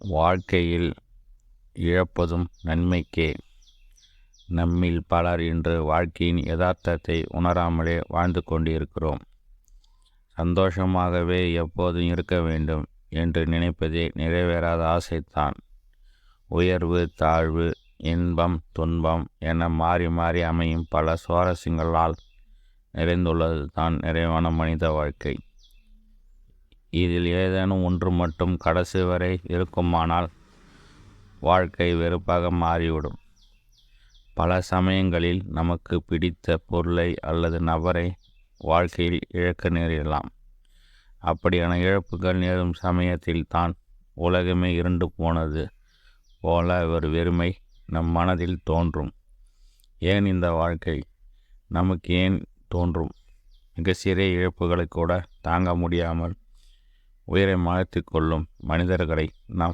வாழ்க்கையில் இழப்பதும் நன்மைக்கே. நம்மில் பலர் இன்று வாழ்க்கையின் யதார்த்தத்தை உணராமலே வாழ்ந்து கொண்டிருக்கிறோம். சந்தோஷமாகவே எப்போதும் இருக்க வேண்டும் என்று நினைப்பதே நிறைவேறாத ஆசைத்தான். உயர்வு தாழ்வு, இன்பம் துன்பம் என மாறி மாறி அமையும் பல சுவாரஸ்யங்களால் நிறைந்துள்ளது தான் நிறைவான மனித வாழ்க்கை. இதில் ஏதேனும் ஒன்று மட்டும் கடைசி வரை இருக்குமானால் வாழ்க்கை வெறுப்பாக மாறிவிடும். பல சமயங்களில் நமக்கு பிடித்த பொருளை அல்லது நபரை வாழ்க்கையில் இழக்க நேரிடலாம். அப்படியான இழப்புகள் நேரும் சமயத்தில் தான் உலகமே இருண்டு போனது போல ஒரு வெறுமை நம் மனதில் தோன்றும். ஏன் இந்த வாழ்க்கை நமக்கு ஏன் தோன்றும்? மிக சிறிய இழப்புகளை கூட தாங்க முடியாமல் உயிரை மாய்த்து கொள்ளும் மனிதர்களை நாம்